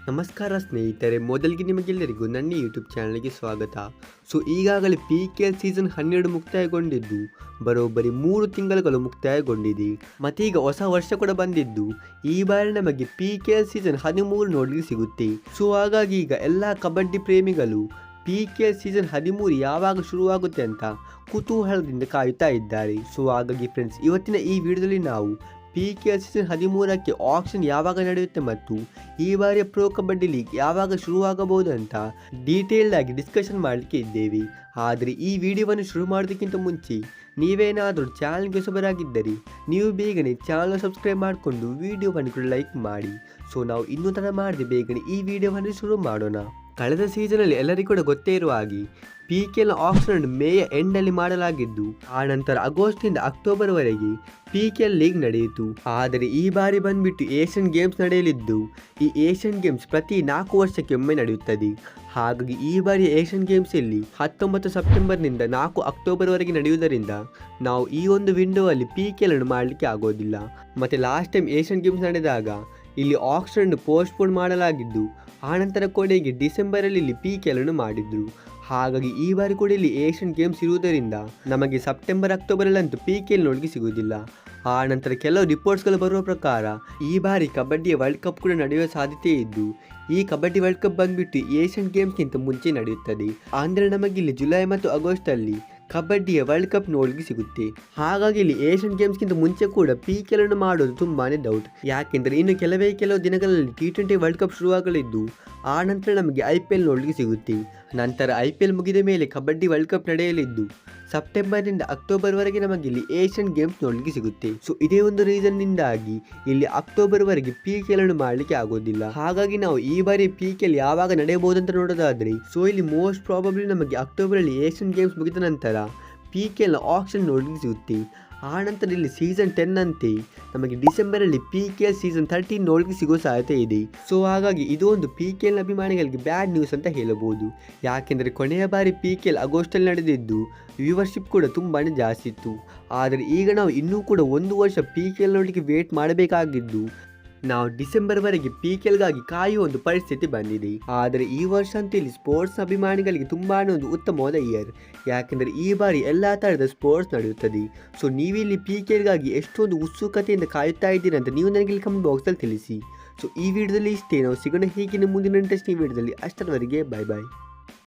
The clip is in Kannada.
ನಮಸ್ಕಾರ ಸ್ನೇಹಿತರೆ, ಮೊದಲಿಗೆ ನಿಮಗೆಲ್ಲರಿಗೂ ನನ್ನ ಯೂಟ್ಯೂಬ್ ಚಾನಲ್ಗೆ ಸ್ವಾಗತ. ಈಗಾಗಲೇ PKL ಸೀಸನ್ 12 ಮುಕ್ತಾಯಗೊಂಡಿದ್ದು ಬರೋಬ್ಬರಿ 3 ತಿಂಗಳುಗಳು ಮುಕ್ತಾಯಗೊಂಡಿದೆ. ಮತ್ತೀಗ ಹೊಸ ವರ್ಷ ಕೂಡ ಬಂದಿದ್ದು ಈ ಬಾರಿ ನಮಗೆ PKL ಸೀಸನ್ 13 ನೋಡಲಿಕ್ಕೆ ಸಿಗುತ್ತೆ. ಹಾಗಾಗಿ ಈಗ ಎಲ್ಲ ಕಬಡ್ಡಿ ಪ್ರೇಮಿಗಳು PKL ಸೀಸನ್ 13 ಯಾವಾಗ ಶುರುವಾಗುತ್ತೆ ಅಂತ ಕುತೂಹಲದಿಂದ ಕಾಯುತ್ತಾ ಇದ್ದಾರೆ. ಹಾಗಾಗಿ ಫ್ರೆಂಡ್ಸ್, ಇವತ್ತಿನ ಈ ವಿಡಿಯೋದಲ್ಲಿ ನಾವು PKL ಸೀಸನ್ 13ಕ್ಕೆ ಆಕ್ಷನ್ ಯಾವಾಗ ನಡೆಯುತ್ತೆ ಮತ್ತು ಈ ಬಾರಿಯ ಪ್ರೋ ಕಬಡ್ಡಿ ಲೀಗ್ ಯಾವಾಗ ಶುರುವಾಗಬಹುದು ಅಂತ ಡೀಟೇಲ್ಡ್ ಆಗಿ ಡಿಸ್ಕಷನ್ ಮಾಡಲಿಕ್ಕೆ ಇದ್ದೇವೆ. ಆದರೆ ಈ ವಿಡಿಯೋವನ್ನು ಶುರು ಮಾಡೋದಕ್ಕಿಂತ ಮುಂಚೆ ನೀವೇನಾದರೂ ಚಾನಲ್ಗೆ ಹೊಸಬರಾಗಿದ್ದರೆ ನೀವು ಬೇಗನೆ ಚಾನಲ್ ಸಬ್ಸ್ಕ್ರೈಬ್ ಮಾಡಿಕೊಂಡು ವಿಡಿಯೋವನ್ನು ಕೂಡ ಲೈಕ್ ಮಾಡಿ. ನಾವು ಇನ್ನೂ ತಡ ಮಾಡದೆ ಬೇಗನೆ ಈ ವಿಡಿಯೋವನ್ನು ಶುರು ಮಾಡೋಣ. ಕಳೆದ ಸೀಸನಲ್ಲಿ ಎಲ್ಲರಿಗೂ ಕೂಡ ಗೊತ್ತೇ ಇರುವ ಹಾಗೆ PKL ಆಕ್ಷನ್ ಮೇಯ ಎಂಡಲ್ಲಿ ಮಾಡಲಾಗಿದ್ದು ಆನಂತರ ಆಗಸ್ಟ್ನಿಂದ ಅಕ್ಟೋಬರ್ವರೆಗೆ PKL ಲೀಗ್ ನಡೆಯಿತು. ಆದರೆ ಈ ಬಾರಿ ಬಂದ್ಬಿಟ್ಟು ಏಷ್ಯನ್ ಗೇಮ್ಸ್ ನಡೆಯಲಿದ್ದು ಈ ಏಷ್ಯನ್ ಗೇಮ್ಸ್ ಪ್ರತಿ 4 ವರ್ಷಕ್ಕೆ ಒಮ್ಮೆ ನಡೆಯುತ್ತದೆ. ಹಾಗಾಗಿ ಈ ಬಾರಿ ಏಷ್ಯನ್ ಗೇಮ್ಸ್ ಇಲ್ಲಿ 19 ಸೆಪ್ಟೆಂಬರ್ನಿಂದ 4 ಅಕ್ಟೋಬರ್ವರೆಗೆ ನಡೆಯುವುದರಿಂದ ನಾವು ಈ ಒಂದು ವಿಂಡೋ ಅಲ್ಲಿ PKL ಅನ್ನು ಮಾಡಲಿಕ್ಕೆ ಆಗೋದಿಲ್ಲ. ಮತ್ತು ಲಾಸ್ಟ್ ಟೈಮ್ ಏಷ್ಯನ್ ಗೇಮ್ಸ್ ನಡೆದಾಗ ಇಲ್ಲಿ ಆಕ್ಷನ್ ಪೋಸ್ಟ್ಪೋನ್ ಮಾಡಲಾಗಿದ್ದು ಆನಂತರ ಕೊನೆಗೆ ಡಿಸೆಂಬರಲ್ಲಿ ಇಲ್ಲಿ PKL ಅನ್ನು ಮಾಡಿದ್ರು. ಹಾಗಾಗಿ ಈ ಬಾರಿ ಕೂಡ ಇಲ್ಲಿ ಏಷ್ಯನ್ ಗೇಮ್ಸ್ ಇರುವುದರಿಂದ ನಮಗೆ ಸೆಪ್ಟೆಂಬರ್ ಅಕ್ಟೋಬರಲ್ಲಂತೂ PKL ನೋಡಲಿಕ್ಕೆ ಸಿಗುವುದಿಲ್ಲ. ಆ ನಂತರ ಕೆಲವು ರಿಪೋರ್ಟ್ಸ್ಗಳು ಬರುವ ಪ್ರಕಾರ ಈ ಬಾರಿ ಕಬಡ್ಡಿಯ ವರ್ಲ್ಡ್ ಕಪ್ ಕೂಡ ನಡೆಯುವ ಸಾಧ್ಯತೆ ಇದ್ದು ಈ ಕಬಡ್ಡಿ ವರ್ಲ್ಡ್ ಕಪ್ ಬಂದ್ಬಿಟ್ಟು ಏಷ್ಯನ್ ಗೇಮ್ಸ್ಗಿಂತ ಮುಂಚೆ ನಡೆಯುತ್ತದೆ. ಅಂದರೆ ನಮಗಿಲ್ಲಿ ಜುಲೈ ಮತ್ತು ಆಗಸ್ಟಲ್ಲಿ ಕಬಡ್ಡಿಯ ವರ್ಲ್ಡ್ ಕಪ್ ನೋಡಲಿಕ್ಕೆ ಸಿಗುತ್ತೆ. ಹಾಗಾಗಿ ಇಲ್ಲಿ ಏಷ್ಯನ್ ಗೇಮ್ಸ್ಗಿಂತ ಮುಂಚೆ ಕೂಡ PKL ಅನ್ನು ಮಾಡೋದು ತುಂಬಾನೇ ಡೌಟ್. ಯಾಕೆಂದರೆ ಇನ್ನು ಕೆಲವು ದಿನಗಳಲ್ಲಿ T20 ವರ್ಲ್ಡ್ ಕಪ್ ಶುರುವಾಗಲಿದ್ದು ಆ ನಂತರ ನಮಗೆ IPL ನೋಡಲಿಕ್ಕೆ ಸಿಗುತ್ತೆ. ನಂತರ IPL ಮುಗಿದ ಮೇಲೆ ಕಬಡ್ಡಿ ವರ್ಲ್ಡ್ ಕಪ್ ನಡೆಯಲಿದ್ದು ಸೆಪ್ಟೆಂಬರ್ನಿಂದ ಅಕ್ಟೋಬರ್ವರೆಗೆ ನಮಗೆ ಇಲ್ಲಿ ಏಷ್ಯನ್ ಗೇಮ್ಸ್ ನೋಡಲಿಕ್ಕೆ ಸಿಗುತ್ತೆ. ಇದೇ ಒಂದು ರೀಸನ್ನಿಂದಾಗಿ ಇಲ್ಲಿ ಅಕ್ಟೋಬರ್ವರೆಗೆ PKL ಅನ್ನು ಮಾಡಲಿಕ್ಕೆ ಆಗೋದಿಲ್ಲ. ಹಾಗಾಗಿ ನಾವು ಈ ಬಾರಿ PKL ಯಾವಾಗ ನಡೆಯಬಹುದು ಅಂತ ನೋಡೋದಾದ್ರೆ ಇಲ್ಲಿ ಮೋಸ್ಟ್ ಪ್ರಾಬಬ್ಲಿ ನಮಗೆ ಅಕ್ಟೋಬರಲ್ಲಿ ಏಷ್ಯನ್ ಗೇಮ್ಸ್ ಮುಗಿದ ನಂತರ PKL ಆಕ್ಷನ್ ನೋಡಲಿಕ್ಕೆ ಸಿಗುತ್ತೆ. ಆ ನಂತರ ಇಲ್ಲಿ ಸೀಸನ್ 10 ಅಂತೆ ನಮಗೆ ಡಿಸೆಂಬರಲ್ಲಿ PKL ಸೀಸನ್ 13 ನೋಡಲಿಕ್ಕೆ ಸಿಗೋ ಸಾಧ್ಯತೆ ಇದೆ. ಹಾಗಾಗಿ ಇದು ಒಂದು PKL ಅಭಿಮಾನಿಗಳಿಗೆ ಬ್ಯಾಡ್ ನ್ಯೂಸ್ ಅಂತ ಹೇಳಬಹುದು. ಯಾಕೆಂದರೆ ಕೊನೆಯ ಬಾರಿ PKL ಆಗಸ್ಟಲ್ಲಿ ನಡೆದಿದ್ದು ವ್ಯೂವರ್ಶಿಪ್ ಕೂಡ ತುಂಬಾ ಜಾಸ್ತಿ ಇತ್ತು. ಆದರೆ ಈಗ ನಾವು ಇನ್ನೂ ಕೂಡ 1 ವರ್ಷ PKL ನೋಡಲಿಕ್ಕೆ ವೇಟ್ ಮಾಡಬೇಕಾಗಿದ್ದು ನಾವು ಡಿಸೆಂಬರ್ವರೆಗೆ PKLಗಾಗಿ ಕಾಯುವ ಒಂದು ಪರಿಸ್ಥಿತಿ ಬಂದಿದೆ. ಆದರೆ ಈ ವರ್ಷ ಅಂತೂ ಇಲ್ಲಿ ಸ್ಪೋರ್ಟ್ಸ್ ಅಭಿಮಾನಿಗಳಿಗೆ ತುಂಬಾ ಒಂದು ಉತ್ತಮವಾದ ಇಯರ್. ಯಾಕೆಂದರೆ ಈ ಬಾರಿ ಎಲ್ಲ ಥರದ ಸ್ಪೋರ್ಟ್ಸ್ ನಡೆಯುತ್ತದೆ. ನೀವಿಲ್ಲಿ PKLಗಾಗಿ ಎಷ್ಟೊಂದು ಉತ್ಸುಕತೆಯಿಂದ ಕಾಯುತ್ತಾ ಇದ್ದೀರಾ ಅಂತ ನೀವು ನನಗೆ ಇಲ್ಲಿ ಕಮೆಂಟ್ ಬಾಕ್ಸಲ್ಲಿ ತಿಳಿಸಿ. ಈ ವಿಡಿಯೋದಲ್ಲಿ ಇಷ್ಟೇ. ನಾವು ಸಿಗೋಣ ಹೀಗೆ ಮುಂದಿನ ಇಂಟ್ರೆಸ್ಟಿಂಗ್ ವಿಡಿಯೋದಲ್ಲಿ. ಅಷ್ಟರವರೆಗೆ ಬೈ ಬಾಯ್.